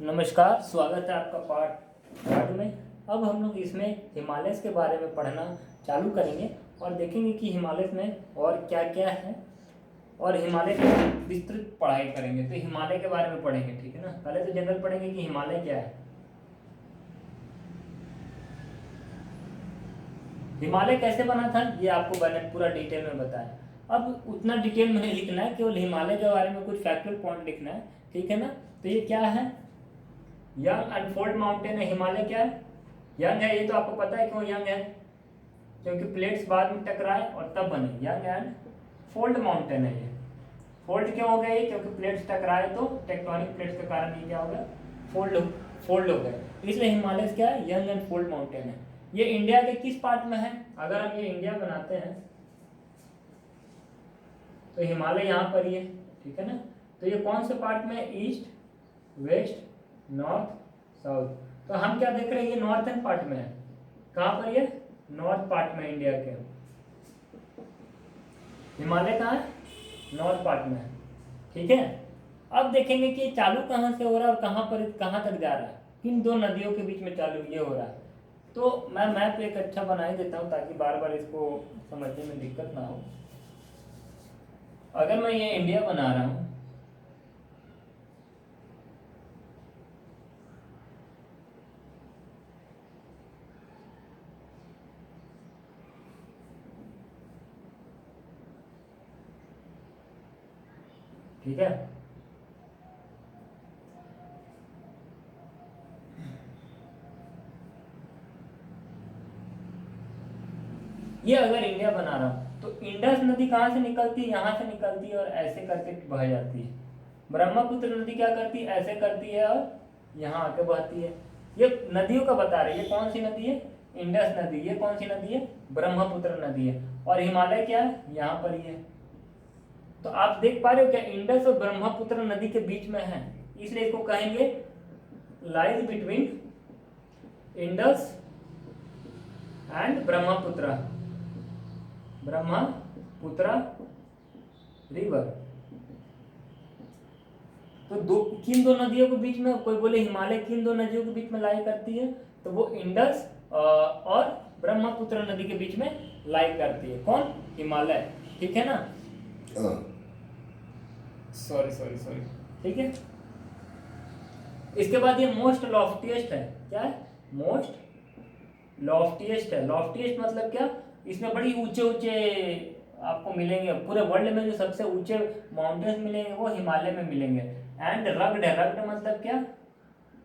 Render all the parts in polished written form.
नमस्कार, स्वागत है आपका पार्ट थर्ड में। अब हम लोग इसमें हिमालय के बारे में पढ़ना चालू करेंगे और देखेंगे कि हिमालय में और क्या क्या है और हिमालय की विस्तृत पढ़ाई करेंगे। तो हिमालय के बारे में पढ़ेंगे, ठीक है ना। पहले तो जनरल पढ़ेंगे कि हिमालय क्या है। हिमालय कैसे बना था ये आपको मैंने पूरा डिटेल में बताया। अब उतना डिटेल में नहीं लिखना है, केवल हिमालय के बारे में कुछ फैक्चुअल पॉइंट लिखना है, ठीक है ना। तो ये क्या है, यंग अनफोल्ड माउंटेन है। हिमालय क्या है, यंग है। ये तो आपको पता है क्यों यंग है, क्योंकि प्लेट्स बाद में टकराए और तब बने। यंग एंड फोल्ड माउंटेन है ये। फोल्ड क्यों हो गया ये, क्योंकि प्लेट्स टकराए तो टेक्टोनिक प्लेट्स के कारण ये क्या हो गया, फोल्ड हो गए। इसलिए हिमालय क्या है, यंग एंड फोल्ड माउंटेन है। ये इंडिया के किस पार्ट में है, अगर हम ये इंडिया बनाते हैं तो हिमालय यहाँ पर ही है, ठीक है ना। तो ये कौन से पार्ट में है, ईस्ट, वेस्ट, नॉर्थ, साउथ। तो हम क्या देख रहे हैं, ये नॉर्थन पार्ट में है। कहाँ पर ये, नॉर्थ पार्ट में इंडिया के। हिमालय कहाँ है, नॉर्थ पार्ट में है, ठीक है। अब देखेंगे कि चालू कहाँ से हो रहा है और कहाँ तक जा रहा है, किन दो नदियों के बीच में चालू ये हो रहा है। तो मैं मैप एक अच्छा बना ही देता हूँ ताकि बार बार इसको समझने में दिक्कत ना हो। अगर मैं ये इंडिया बना रहा हूँ, ठीक है। ये अगर इंडिया बना रहा हूं तो इंडस नदी कहाँ से निकलती है, यहाँ से निकलती है और ऐसे करके बह जाती है। ब्रह्मपुत्र नदी क्या करती है, ऐसे करती है और यहाँ आके बहती है। ये नदियों का बता रही है, कौन सी नदी है, इंडस नदी। ये कौन सी नदी है, ब्रह्मपुत्र नदी है। और हिमालय क्या है, यहाँ पर ही है। तो आप देख पा रहे हो क्या, इंडस और ब्रह्मपुत्र नदी के बीच में है, इसलिए इसको कहेंगे lies between Indus and Brahmaputra river. तो किन दो नदियों के बीच में, कोई बोले हिमालय किन दो नदियों के बीच में लाई करती है, तो वो इंडस और ब्रह्मपुत्र नदी के बीच में लाई करती है। कौन, हिमालय, ठीक है ना। सॉरी, ठीक है। इसके बाद ये मोस्ट लॉफ्टिएस्ट है। क्या है, मोस्ट लॉफ्टिएस्ट है। लॉफ्टिएस्ट मतलब क्या, इसमें बड़ी ऊंचे ऊंचे आपको मिलेंगे। पूरे वर्ल्ड में जो सबसे ऊंचे माउंटेन्स मिलेंगे वो हिमालय में मिलेंगे। एंड रग्ड है, रग्ड मतलब क्या,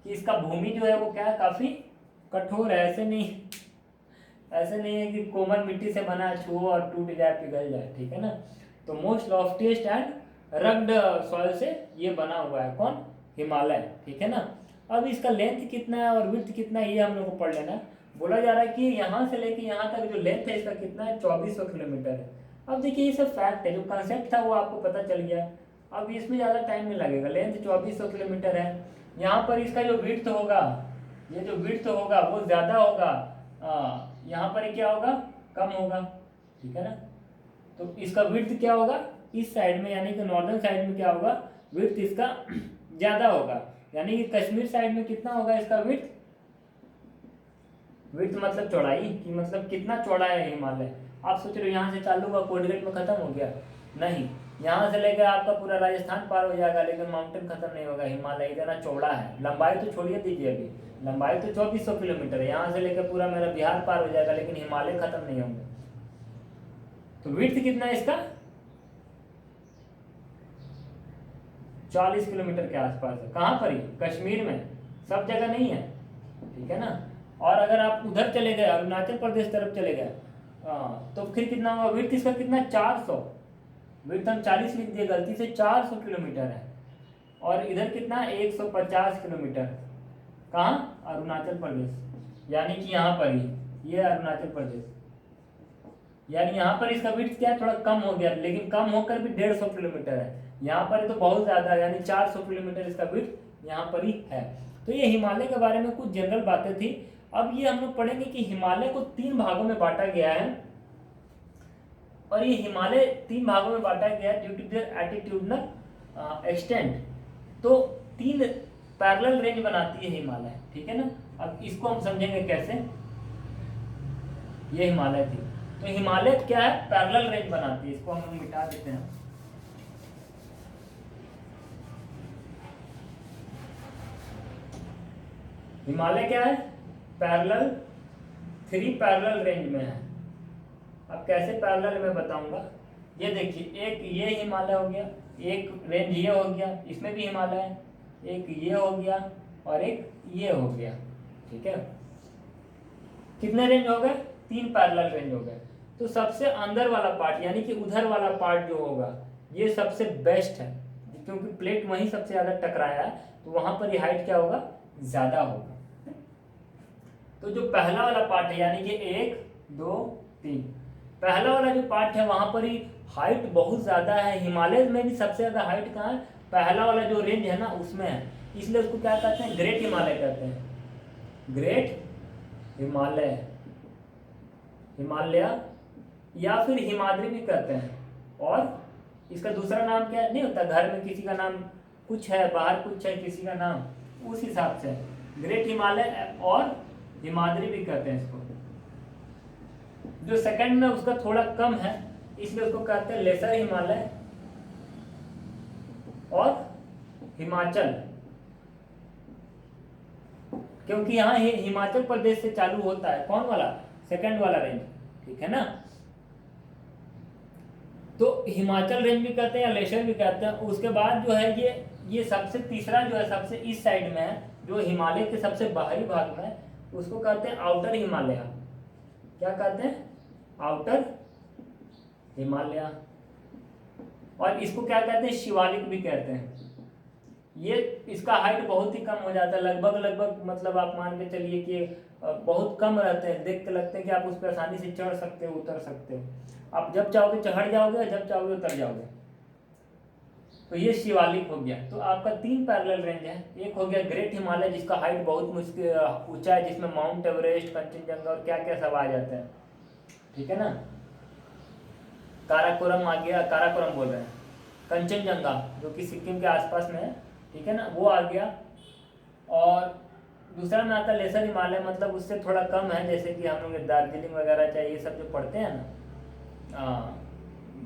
कि इसका भूमि जो है वो क्या है, काफी कठोर है। ऐसे नहीं है कि कोमल मिट्टी से बना छुओ और टूट जाए, पिघल जाए, ठीक है ना। तो मोस्ट लॉफ्टिएस्ट एंड रग्ड सॉइल से ये बना हुआ है, कौन, हिमालय, ठीक है ना। अब इसका लेंथ कितना है और विड्थ कितना है ये हम लोग को पढ़ लेना है। बोला जा रहा है कि यहाँ से लेके यहाँ तक जो लेंथ है इसका कितना है, 2400 किलोमीटर है। अब देखिए ये सब फैक्ट है, जो कंसेप्ट था वो आपको पता चल गया। अब इसमें ज़्यादा टाइम नहीं लगेगा। लेंथ 2400 किलोमीटर है। यहाँ पर इसका जो विड्थ होगा, ये जो विड्थ होगा वो ज़्यादा होगा, यहाँ पर क्या होगा, कम होगा, ठीक है ना। तो इसका विड्थ क्या होगा, इस साइड में यानी कि नॉर्दर्न साइड में क्या होगा, विड्थ इसका ज़्यादा होगा। यानी कि कश्मीर साइड में कितना होगा इसका विड्थ, विड्थ मतलब चौड़ाई, कि मतलब कितना चौड़ा है हिमालय। आप सोच रहे हो यहाँ से चालू हुआ कोडगेट में खत्म हो गया, नहीं, यहाँ से लेकर आपका पूरा राजस्थान पार हो जाएगा, लेकिन माउंटेन खत्म नहीं होगा। हिमालय इतना चौड़ा है। लंबाई तो छोड़िए दीजिए, अभी लंबाई तो 2400 किलोमीटर है। यहाँ से लेकर पूरा मेरा बिहार पार हो जाएगा, लेकिन हिमालय खत्म नहीं होंगे। तो विड्थ कितना है इसका, 40 किलोमीटर के आसपास है। कहाँ पर ही, कश्मीर में, सब जगह नहीं है, ठीक है ना। और अगर आप उधर चले गए, अरुणाचल प्रदेश तरफ चले गए, तो फिर कितना होगा विड्थ इसका, कितना, 400। विड्थ हम 40 लिख दिए गलती से, 400 किलोमीटर है। और इधर कितना, 150 किलोमीटर। कहाँ, अरुणाचल प्रदेश, यानी कि यहाँ पर ही, ये अरुणाचल प्रदेश। यानी यहाँ पर इसका विड्थ क्या, थोड़ा कम हो गया, लेकिन कम होकर भी 150 किलोमीटर है। यहाँ पर तो बहुत ज़्यादा है, यानी 400 किलोमीटर इसका विड्थ यहाँ पर ही है। तो ये हिमालय के बारे में कुछ जनरल बातें थी। अब ये हम लोग पढ़ेंगे कि हिमालय को 3 भागों में बांटा गया है। और ये हिमालय 3 भागों में बांटा गया है due to their altitudinal extent. तो 3 पैरेलल रेंज बनाती है हिमालय, ठीक है ना। अब इसको हम समझेंगे कैसे। ये हिमालय थी, तो हिमालय क्या है, पैरेलल रेंज बनाती है। इसको हम मिटा देते हैं। हिमालय क्या है, पैरेलल, 3 पैरेलल रेंज में है। अब कैसे पैरेलल मैं बताऊंगा। ये देखिए, एक ये हिमालय हो गया, एक रेंज ये हो गया, इसमें भी हिमालय है, एक ये हो गया और एक ये हो गया, ठीक है। कितने रेंज हो गए, 3 पैरेलल रेंज हो गए। तो सबसे अंदर वाला पार्ट यानी कि उधर वाला पार्ट जो होगा ये सबसे बेस्ट है, क्योंकि प्लेट वहीं सबसे ज्यादा टकराया है, तो वहां पर ये हाइट क्या होगा, ज्यादा होगा। तो जो पहला वाला पार्ट है यानी कि 1 2 3, पहला वाला जो पार्ट है वहां पर ही हाइट बहुत ज्यादा है। हिमालय में भी सबसे ज्यादा हाइट कहाँ है, पहला वाला जो रेंज है ना उसमें है, इसलिए उसको क्या कहते हैं, ग्रेट हिमालय कहते हैं। ग्रेट हिमालय, हिमालय या फिर हिमाद्री भी कहते हैं। और इसका दूसरा नाम क्या नहीं होता, घर में किसी का नाम कुछ है, बाहर कुछ है किसी का नाम, उस हिसाब से ग्रेट हिमालय और हिमाद्री भी कहते हैं इसको। जो सेकंड में उसका थोड़ा कम है इसलिए उसको कहते हैं लेसर हिमालय और हिमाचल, क्योंकि यहाँ हिमाचल प्रदेश से चालू होता है कौन वाला, सेकंड वाला रेंज, ठीक है ना। तो हिमाचल रेंज भी कहते हैं या लेसर भी कहते हैं। उसके बाद जो है ये सबसे तीसरा जो है सबसे इस साइड में है, जो हिमालय के सबसे बाहरी भाग में है, उसको कहते हैं आउटर हिमालय। क्या कहते हैं, आउटर हिमालय। और इसको क्या कहते हैं, शिवालिक भी कहते हैं। ये इसका हाइट बहुत ही कम हो जाता है, लगभग मतलब आप मान के चलिए कि बहुत कम रहते हैं, देख के लगते हैं कि आप उस पर आसानी से चढ़ सकते हो, उतर सकते हो। आप जब चाहोगे चढ़ जाओगे, जब चाहोगे उतर जाओगे। तो ये शिवालिक हो गया। तो आपका 3 पैरेलल रेंज है। एक हो गया ग्रेट हिमालय जिसका हाइट बहुत मुश्किल ऊंचा है, जिसमें माउंट एवरेस्ट, कंचनजंगा और क्या क्या सब आ जाते हैं, ठीक है ना। काराकोरम आ गया, काराकोरम बोल रहे हैं, कंचनजंगा जो कि सिक्किम के आसपास में है, ठीक है ना, वो आ गया। और दूसरा में आता है लेसर हिमालय, मतलब उससे थोड़ा कम है, जैसे कि हम लोग दार्जिलिंग वगैरह चाहिए ये सब जो पढ़ते हैं ना,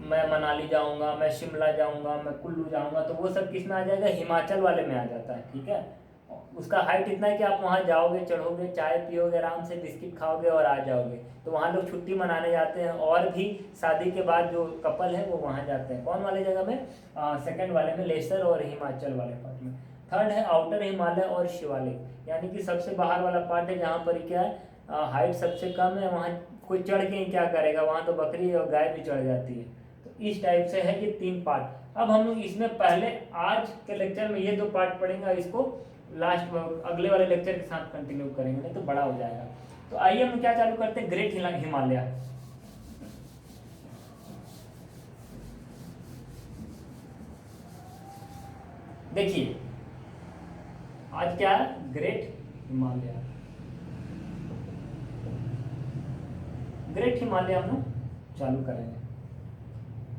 मैं मनाली जाऊंगा, मैं शिमला जाऊंगा, मैं कुल्लू जाऊंगा, तो वो सब किस में आ जाएगा, हिमाचल वाले में आ जाता है, ठीक है। उसका हाइट इतना है कि आप वहाँ जाओगे, चढ़ोगे, चाय पियोगे आराम से, बिस्किट खाओगे और आ जाओगे। तो वहाँ लोग छुट्टी मनाने जाते हैं, और भी शादी के बाद जो कपल है वो वहाँ जाते हैं। कौन वाले जगह में, सेकंड वाले में, लेसर और हिमाचल वाले पार्ट में। थर्ड है आउटर हिमालय और शिवालिक, यानी कि सबसे बाहर वाला पार्ट है जहाँ पर क्या है, हाइट सबसे कम है, वहाँ कोई चढ़ के क्या करेगा, वहाँ तो बकरी और गाय भी चढ़ जाती है। तो इस टाइप से है ये 3 पार्ट। अब हम लोग इसमें पहले आज के लेक्चर में ये 2 पार्ट पढ़ेंगे, इसको लास्ट अगले वाले लेक्चर के साथ कंटिन्यू करेंगे, नहीं तो बड़ा हो जाएगा। तो आइए हम क्या चालू करते हैं, ग्रेट हिमालय। देखिए आज क्या है, ग्रेट हिमालय। ग्रेट हिमालय हम लोग चालू करेंगे।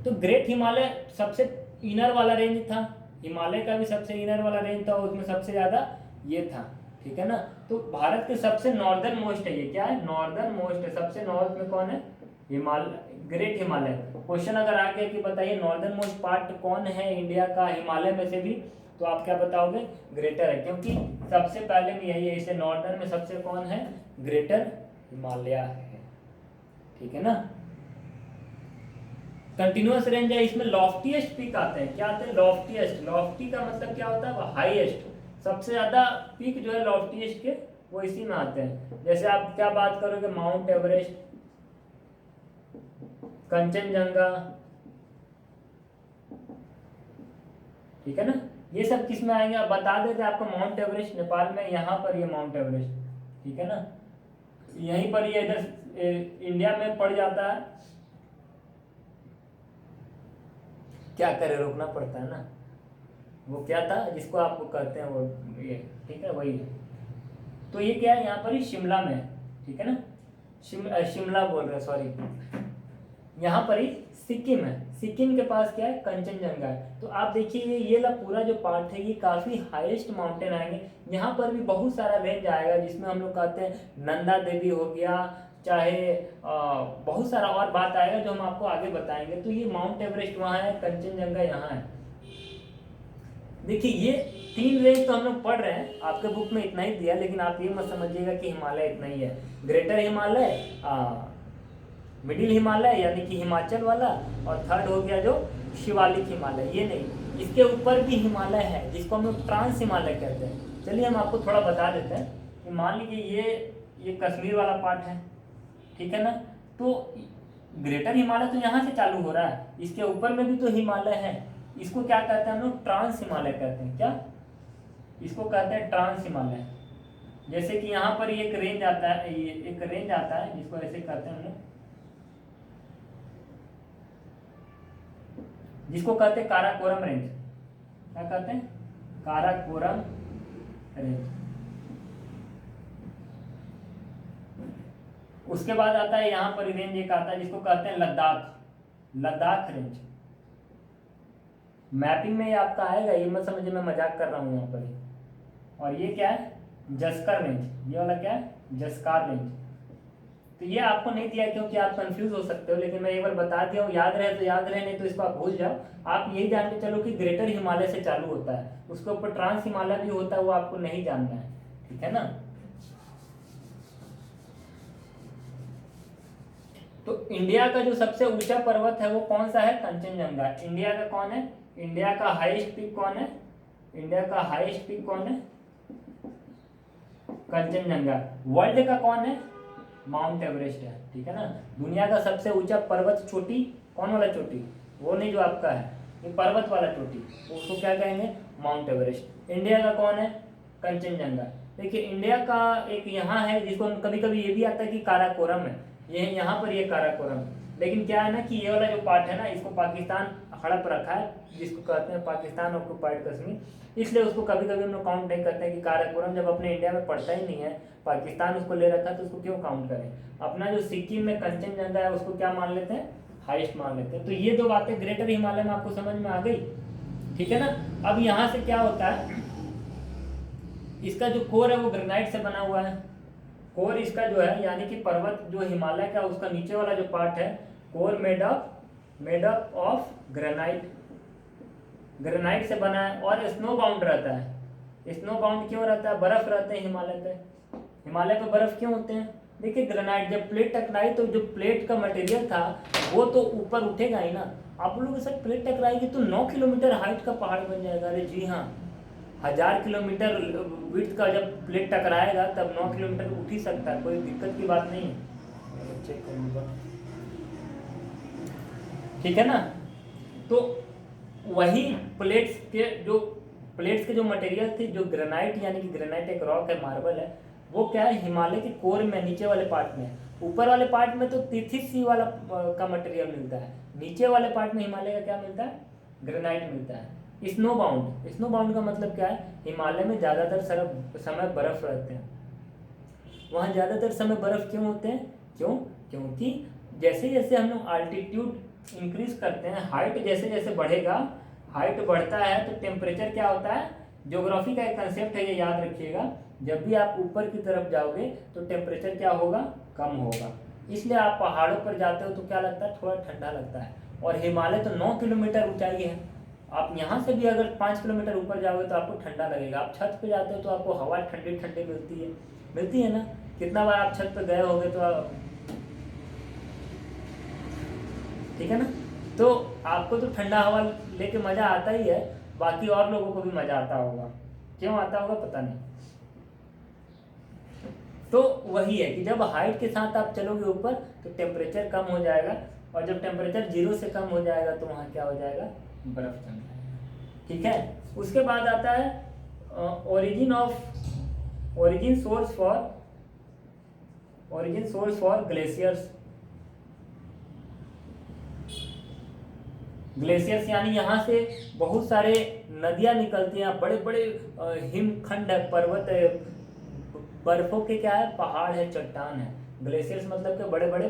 तो ग्रेट हिमालय सबसे इनर वाला रेंज था, हिमालय का भी सबसे इनर वाला रेंज था, उसमें सबसे ज्यादा ये था, ठीक है ना। तो भारत के सबसे नॉर्दर्न मोस्ट है, ये क्या है, नॉर्दर्न मोस्ट है। सबसे नॉर्थ में कौन है, हिमालय, ग्रेट हिमालय। क्वेश्चन अगर आ गया कि बताइए नॉर्दर्न मोस्ट पार्ट कौन है इंडिया का हिमालय में से भी, तो आप क्या बताओगे, ग्रेटर है, क्योंकि सबसे पहले में यही है। इसे नॉर्दर्न में सबसे कौन है, ग्रेटर हिमालय है, ठीक है ना। कंटिन्यूअस रेंज है, इसमें लॉफ्टीएस्ट पीक आते हैं। क्या आते हैं, लॉफ्टीएस्ट। लॉफ्टी का मतलब क्या होता है, हाईएस्ट। सबसे ज्यादा पीक जो है लॉफ्टीएस्ट के वो इसी में आते हैं। जैसे आप क्या बात करोगे, माउंट एवरेस्ट, कंचनजंगा, ठीक है ना, ये सब किस में आएंगे। आप बता देते आपको, माउंट एवरेस्ट नेपाल में, यहाँ पर ये माउंट एवरेस्ट, ठीक है ना, यहीं पर ये इधर इंडिया में पड़ जाता है। क्या करे, रोकना पड़ता है ना। वो क्या था जिसको आप कहते हैं वो ये, ठीक है, वही है। तो ये क्या है, यहाँ पर ही शिमला में, ठीक है ना, शिमला बोल रहे हैं, सॉरी, यहाँ पर ही सिक्किम है, सिक्किम के पास क्या है, कंचनजंगा है। तो आप देखिए ये ला पूरा जो पार्ट है ये काफ़ी हाईएस्ट माउंटेन आएंगे। यहाँ पर भी बहुत सारा रेंज आएगा जिसमें हम लोग कहते हैं नंदा देवी हो गया, चाहे बहुत सारा और बात आएगा जो हम आपको आगे बताएंगे। तो ये माउंट एवरेस्ट वहाँ है, कंचनजंगा यहाँ है। देखिए ये 3 रेंज तो हम लोग पढ़ रहे हैं, आपके बुक में इतना ही दिया, लेकिन आप ये मत समझिएगा कि हिमालय इतना ही है। ग्रेटर हिमालय, मिडिल हिमालय यानी कि हिमाचल वाला, और थर्ड हो गया जो शिवालिक हिमालय, ये नहीं, इसके ऊपर भी हिमालय है जिसको हम लोग ट्रांस हिमालय कहते हैं। चलिए हम आपको थोड़ा बता देते हैं कि मान लीजिए ये कश्मीर वाला पार्ट है, ठीक है ना। तो ग्रेटर हिमालय तो यहाँ से चालू हो रहा है, इसके ऊपर में भी तो हिमालय है, इसको क्या कहते हैं हम लोग, ट्रांस हिमालय कहते हैं। क्या इसको कहते हैं, ट्रांस हिमालय। जैसे कि यहाँ पर एक रेंज आता है, एक रेंज आता है जिसको ऐसे कहते हैं हम लोग, जिसको कहते हैं काराकोरम रेंज। क्या कहते हैं, काराकोरम रेंज। उसके बाद आता है यहाँ पर रेंज एक आता है जिसको कहते हैं लद्दाख, लद्दाख रेंज। मैपिंग में ये आपका आएगा, ये मत समझिए मैं मजाक कर रहा हूँ यहाँ पर। और ये क्या है, जस्कर रेंज, ये वाला क्या है, जस्कार रेंज। तो ये आपको नहीं दिया क्योंकि आप कंफ्यूज हो सकते हो, लेकिन मैं एक बार बता दिया हूँ, याद रहे तो याद रहे, नहीं तो इसको आप भूल जाओ। आप यही जान के चलो कि ग्रेटर हिमालय से चालू होता है, उसके ऊपर ट्रांस हिमालय भी होता है, वो आपको नहीं जानना है, ठीक है ना। तो इंडिया का जो सबसे ऊंचा पर्वत है वो कौन सा है, कंचनजंगा। इंडिया का कौन है, इंडिया का हाईएस्ट पीक कौन है, इंडिया का हाईएस्ट पीक कौन है, कंचनजंगा। वर्ल्ड का कौन है, माउंट एवरेस्ट है, ठीक है ना। दुनिया का सबसे ऊंचा पर्वत चोटी, कौन वाला चोटी, वो नहीं जो आपका है, ये पर्वत वाला चोटी, उसको क्या कहेंगे, माउंट एवरेस्ट। इंडिया का कौन है, कंचनजंगा। देखिए इंडिया का एक यहाँ है जिसको हम कभी कभी ये भी आता है कि काराकोरम है, ये यहाँ पर ये काराकोरम। लेकिन क्या है ना कि ये वाला जो पार्ट है ना, इसको पाकिस्तान हड़प रखा है, जिसको कहते हैं पाकिस्तान ऑक्युपाइड कश्मीर, इसलिए उसको कभी कभी हम लोग काउंट नहीं करते हैं कि काराकोरम जब अपने इंडिया में पड़ता ही नहीं है, पाकिस्तान उसको ले रखा है, तो उसको क्यों काउंट करें। अपना जो सिक्किम में कंचनजंगा है उसको क्या मान लेते हैं, हाईएस्ट मान लेते हैं। तो ये दो बातें ग्रेटर हिमालय में आपको समझ में आ गई, ठीक है ना। अब यहाँ से क्या होता है, इसका जो कोर है वो ग्रेनाइट से बना हुआ है। कोर इसका जो है यानी कि पर्वत जो हिमालय का उसका नीचे वाला जो पार्ट है, core made up of granite, granite से बना है। और स्नो बाउंड रहता है। स्नो बाउंड क्यों रहता है, बर्फ रहते हैं हिमालय पे, हिमालय पे बर्फ क्यों होते हैं। देखिए ग्रेनाइट जब प्लेट टकराई तो जो प्लेट का मटेरियल था वो तो ऊपर उठेगा ही ना। आप लोगों के साथ प्लेट टकराएगी तो 9 किलोमीटर हाइट का पहाड़ बन जाएगा। अरे जी हाँ, 1000 किलोमीटर विड्थ का जब प्लेट टकराएगा तब 9 किलोमीटर उठ ही सकता है, कोई दिक्कत की बात नहीं है। चेक करूँगा, ठीक है ना। तो वही प्लेट्स के जो मटेरियल थे, जो ग्रेनाइट यानी कि ग्रेनाइट एक रॉक है, मार्बल है, वो क्या है हिमालय के कोर में, नीचे वाले पार्ट में। ऊपर वाले पार्ट में तो तिथिस सी वाला का मटेरियल मिलता है, नीचे वाले पार्ट में हिमालय का क्या मिलता है, ग्रेनाइट मिलता है। स्नो बाउंड का मतलब क्या है, हिमालय में ज़्यादातर समय बर्फ रहते हैं। वहाँ ज़्यादातर समय बर्फ क्यों होते हैं, क्योंकि जैसे जैसे हम लोग आल्टीट्यूड इंक्रीज करते हैं, हाइट जैसे जैसे बढ़ेगा, हाइट बढ़ता है तो टेम्परेचर क्या होता है, ज्योग्राफी का एक कंसेप्ट है, ये याद रखिएगा। जब भी आप ऊपर की तरफ जाओगे तो टेम्परेचर क्या होगा, कम होगा। इसलिए आप पहाड़ों पर जाते हो तो क्या लगता है, थोड़ा ठंडा लगता है। और हिमालय तो 9 किलोमीटर ऊंचाई है, आप यहाँ से भी अगर 5 किलोमीटर ऊपर जाओगे तो आपको ठंडा लगेगा। आप छत पे जाते हो तो आपको हवा ठंडी ठंडी मिलती है ना। कितना बार आप छत पे गए होंगे तो ठीक है ना। तो आपको तो ठंडा हवा लेके मज़ा आता ही है, बाकी और लोगों को भी मज़ा आता होगा, क्यों आता होगा पता नहीं। तो वही है कि जब हाइट के साथ आप चलोगे ऊपर तो टेम्परेचर कम हो जाएगा, और जब टेम्परेचर 0 से कम हो जाएगा तो वहाँ क्या हो जाएगा, बर्फ जम जाएगा, ठीक है। उसके बाद आता है ओरिजिन सोर्स फॉर ग्लेशियर्स यानी यहाँ से बहुत सारे नदियाँ निकलती हैं, बड़े बड़े हिमखंड है, पर्वत है, बर्फों के क्या है, पहाड़ है, चट्टान है, ग्लेशियर्स मतलब कि बड़े बड़े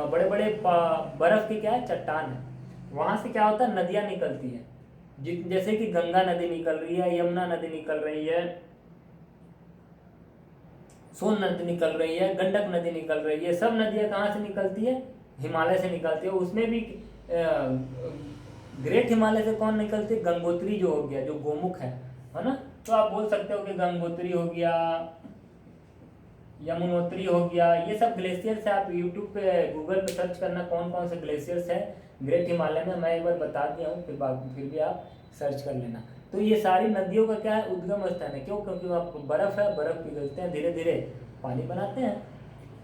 बड़े बड़े बर्फ के क्या है, चट्टान है। वहां से क्या होता है, नदियां निकलती है, जैसे कि गंगा नदी निकल रही है, यमुना नदी निकल रही है, सोन नदी निकल रही है, गंडक नदी निकल रही है। सब नदियां कहाँ से निकलती है, हिमालय से निकलती है। उसमें भी ग्रेट हिमालय से कौन निकलती है, गंगोत्री जो हो गया, जो गोमुख है ना। तो आप बोल सकते हो कि गंगोत्री हो गया, यमुनोत्री हो गया, ये सब ग्लेशियर्स है। आप यूट्यूब पे गूगल पे सर्च करना कौन कौन से ग्लेशियर्स है ग्रेट हिमालय में, मैं एक बार बता दिया हूँ, फिर भी आप सर्च कर लेना। तो ये सारी नदियों का क्या है, उद्गम स्थान है। क्यों, क्योंकि वहाँ बर्फ है, बर्फ पिघलते हैं, धीरे धीरे पानी बनाते हैं।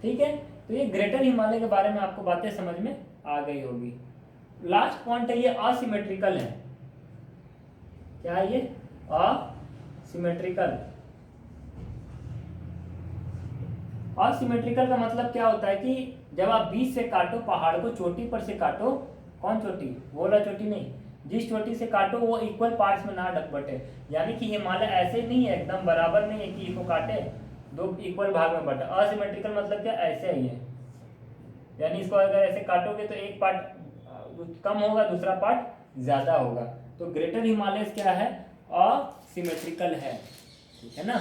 ठीक है, तो ये ग्रेटर हिमालय के बारे में आपको बातें समझ में आ गई होगी। लास्ट पॉइंट है, ये असिमेट्रिकल है। क्या है ये, असिमेट्रिकल। असिमेट्रिकल का मतलब क्या होता है कि जब आप बीच से काटो पहाड़ को, चोटी पर से काटो, कौन चोटी, वो वाला चोटी नहीं, जिस चोटी से काटो वो इक्वल पार्ट्स में ना बटे। यानी कि हिमालय ऐसे नहीं है, एकदम बराबर नहीं है कि इसको काटे दो इक्वल भाग में बटे। असिमेट्रिकल मतलब क्या, ऐसे ही है। यानी इसको अगर ऐसे काटोगे तो एक पार्ट कम होगा, दूसरा पार्ट ज्यादा होगा। तो ग्रेटर हिमालय क्या है, असिमेट्रिकल है। ठीक है ना।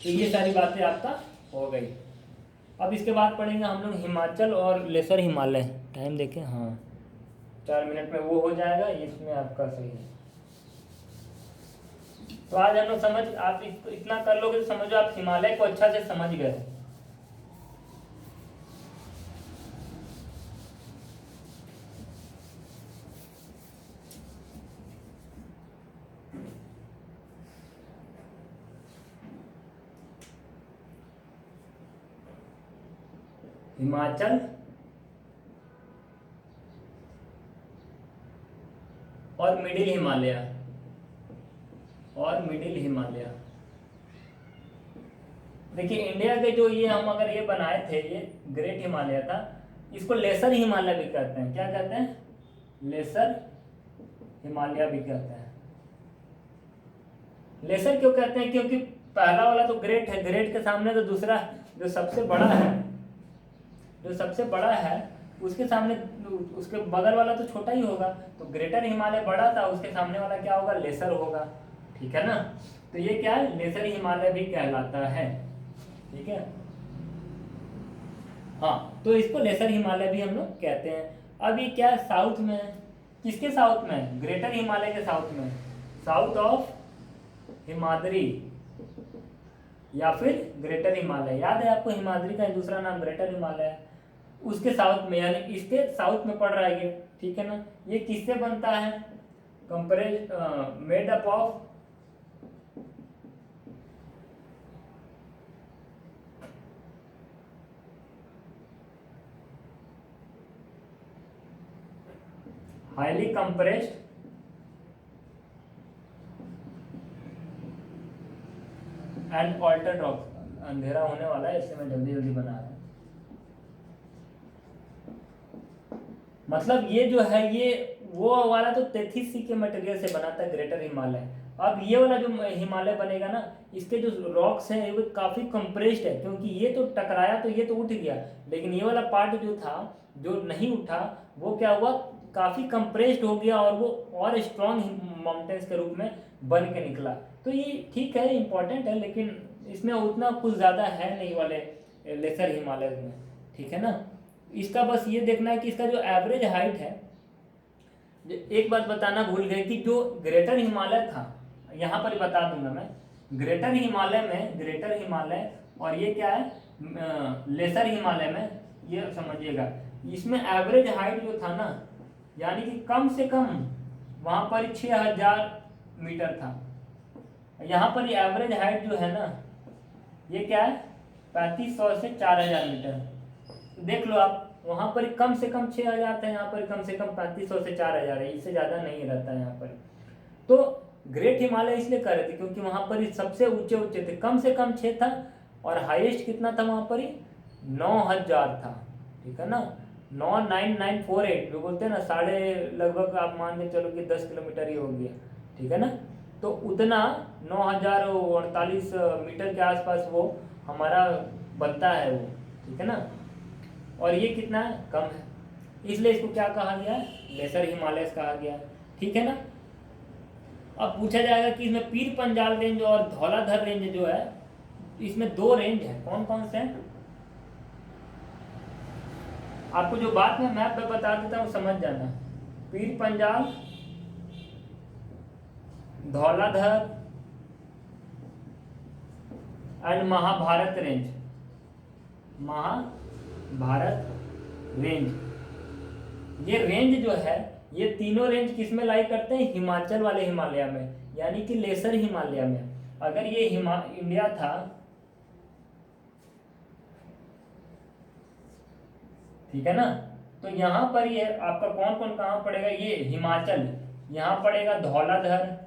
तो ये सारी बातें आपका हो गई। अब इसके बाद पढ़ेंगे हम लोग हिमाचल और लेसर हिमालय। टाइम देखें, हाँ 4 मिनट में वो हो जाएगा, इसमें आपका सही है। तो आज हम लोग समझ, आप इतना कर लोगे तो समझो आप हिमालय को अच्छा से समझ गए। हिमाचल और मिडिल हिमालय, और मिडिल हिमालय। देखिए इंडिया के जो ये हम अगर ये बनाए थे, ये ग्रेट हिमालय था, इसको लेसर हिमालय भी कहते हैं। क्या कहते हैं, लेसर हिमालय भी कहते हैं। लेसर क्यों कहते हैं, क्योंकि पहला वाला तो ग्रेट है, ग्रेट के सामने तो दूसरा जो सबसे बड़ा है, जो सबसे बड़ा है उसके सामने उसके बगल वाला तो छोटा ही होगा। तो ग्रेटर हिमालय बड़ा था, उसके सामने वाला क्या होगा, लेसर होगा। ठीक है ना। तो ये क्या है, लेसर हिमालय भी कहलाता है। ठीक है, हाँ, तो इसको लेसर हिमालय भी हम लोग कहते हैं। अब ये क्या है, साउथ में, किसके साउथ में, ग्रेटर हिमालय के साउथ में, साउथ ऑफ हिमाद्री या फिर ग्रेटर हिमालय। याद है आपको, हिमाद्री का दूसरा नाम ग्रेटर हिमालय है। उसके साउथ में, यानी इसके साउथ में पड़ रहा है ये। ठीक है ना। ये किससे बनता है, compares made up of highly compressed and altered rock. अंधेरा होने वाला है इसलिए मैं जल्दी जल्दी बना रहा हूं। मतलब ये जो है, ये वो वाला तो 33 सी के मटेरियल से बना था ग्रेटर हिमालय। अब ये वाला जो हिमालय बनेगा ना, इसके जो रॉक्स हैं वो काफी कंप्रेस्ड है, क्योंकि ये तो टकराया तो ये तो उठ गया, लेकिन ये वाला पार्ट जो था, जो नहीं उठा, वो क्या हुआ, काफी कंप्रेस्ड हो गया और वो और स्ट्रॉन्ग माउंटेन्स के रूप में बन के निकला। तो ये ठीक है, इंपॉर्टेंट है, लेकिन इसमें उतना कुछ ज्यादा है नहीं वाले लेसर हिमालय में। ठीक है ना। इसका बस ये देखना है कि इसका जो एवरेज हाइट है, एक बात बताना भूल गए कि जो ग्रेटर हिमालय था, यहाँ पर बता दूंगा मैं, ग्रेटर हिमालय में, ग्रेटर हिमालय और ये क्या है, लेसर हिमालय में, ये समझिएगा, इसमें एवरेज हाइट जो था ना, यानी कि कम से कम वहां पर 6000 मीटर था। यहाँ पर एवरेज हाइट जो है ना, ये क्या है, 3500 से 4000 मीटर। देख लो आप, वहां पर कम से कम 6000 था, यहाँ पर कम से कम 3500 से 4000 है, इससे ज्यादा नहीं रहता है यहाँ पर। तो ग्रेट हिमालय इसलिए कर रहे थे क्योंकि वहां पर सबसे ऊंचे ऊंचे थे, कम से कम 6 था और हाईएस्ट कितना था वहां पर, 9000 था। ठीक है ना। 99948 जो बोलते हैं ना, साढ़े लगभग आप मान के चलो कि 10 किलोमीटर ही हो गया। ठीक है ना। तो उतना 9048 मीटर के आसपास वो हमारा बनता है वो, ठीक है ना। और ये कितना है, कम है, इसलिए इसको क्या कहा गया है, लेसर हिमालयस कहा गया है, ठीक है ना। अब पूछा जाएगा कि इसमें पीर पंजाल रेंज और धौलाधर रेंज जो है, इसमें दो रेंज है, कौन कौन से हैं। आपको जो बात मैं मैप पे बता देता हूँ समझ जाना। Pir Panjal, Dhauladhar and Mahabharat range, Mahabharat range. ये रेंज जो है, ये तीनों रेंज किस में लाई करते हैं, हिमाचल वाले हिमालय में, यानी कि लेसर हिमालय में। अगर ये इंडिया था, ठीक है ना, तो यहाँ पर ये आपका कौन कौन कहाँ पड़ेगा, ये हिमाचल, यहाँ पड़ेगा धौलाधर।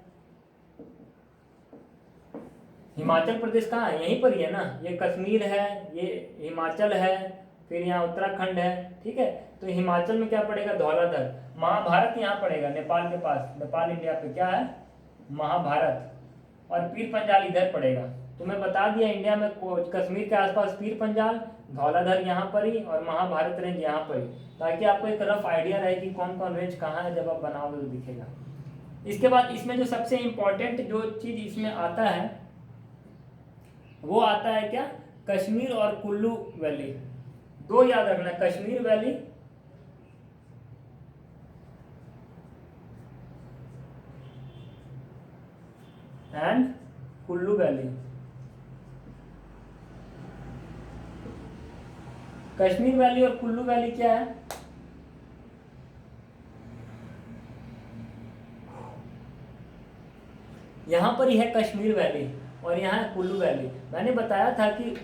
हिमाचल प्रदेश कहाँ है, यहीं पर ही है ना, ये कश्मीर है, ये हिमाचल है, फिर यहाँ उत्तराखंड है, ठीक है। तो हिमाचल में क्या पड़ेगा, धौलाधर। महाभारत यहाँ पड़ेगा नेपाल के पास, नेपाल इंडिया पे क्या है, महाभारत। और पीर पंजाल इधर पड़ेगा। तो मैं बता दिया, इंडिया में कश्मीर के आसपास पीर पंजाल, धौलाधर यहाँ पर ही, और महाभारत रेंज यहाँ पर ही, ताकि आपको एक रफ आइडिया रहे कि कौन कौन रेंज कहाँ है, जब आप बनाओगे तो दिखेगा। इसके बाद इसमें जो सबसे इंपॉर्टेंट जो चीज इसमें आता है, वो आता है क्या, कश्मीर और कुल्लू वैली। दो याद रखना, Kashmir valley and Kullu valley. Kashmir valley और कुल्लू वैली क्या है, यहाँ पर ही है कश्मीर वैली और यहाँ है कुल्लू वैली। मैंने बताया था कि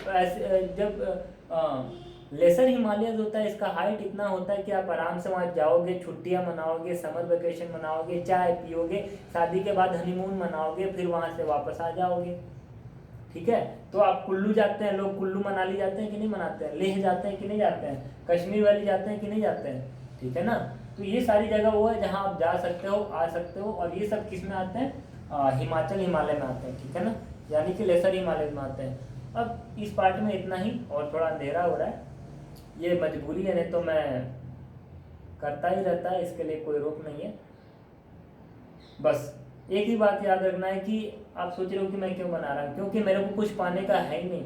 जब लेसर हिमालयस होता है, इसका हाइट इतना होता है कि आप आराम से वहाँ जाओगे, छुट्टियाँ मनाओगे, समर वेकेशन मनाओगे, चाय पियोगे, शादी के बाद हनीमून मनाओगे, फिर वहाँ से वापस आ जाओगे, ठीक है। तो आप कुल्लू जाते हैं लोग, कुल्लू मनाली जाते हैं कि नहीं मनाते हैं, लेह जाते हैं कि नहीं जाते हैं, कश्मीर वैली जाते हैं कि नहीं जाते हैं, ठीक है ना। तो ये सारी जगह वो है जहाँ आप जा सकते हो, आ सकते हो, और ये सब किस में आते हैं, हिमाचल हिमालय में आते हैं, ठीक है ना, यानी कि लेसर हिमालय में आते हैं। अब इस पार्ट में इतना ही, और थोड़ा अंधेरा हो रहा है, ये मजबूरी है, नहीं तो मैं करता ही रहता है, इसके लिए कोई रोक नहीं है। बस एक ही बात याद रखना है कि आप सोच रहे हो कि मैं क्यों बना रहा हूँ, क्योंकि मेरे को कुछ पाने का है ही नहीं।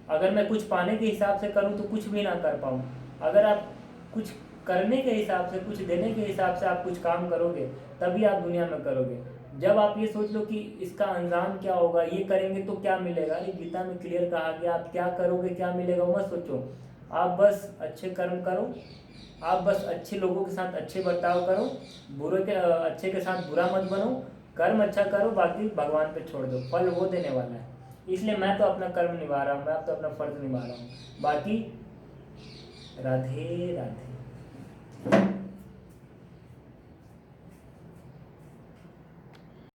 अगर मैं कुछ पाने के हिसाब से करूँ तो कुछ भी ना कर पाऊँ। अगर आप कुछ करने के हिसाब से, कुछ देने के हिसाब से आप कुछ काम करोगे, तभी आप दुनिया में करोगे। जब आप ये सोच लो कि इसका अंजाम क्या होगा, ये करेंगे तो क्या मिलेगा, ये गीता में क्लियर कहा गया, आप क्या करोगे क्या मिलेगा मत सोचो। आप बस अच्छे कर्म करो, आप बस अच्छे लोगों के साथ अच्छे बर्ताव करो, बुरे के अच्छे के साथ बुरा मत बनो, कर्म अच्छा करो, बाकी भगवान पे छोड़ दो, फल वो देने वाला है। इसलिए मैं तो अपना कर्म निभा रहा हूँ, मैं तो अपना फर्ज निभा रहा हूँ, बाकी राधे राधे।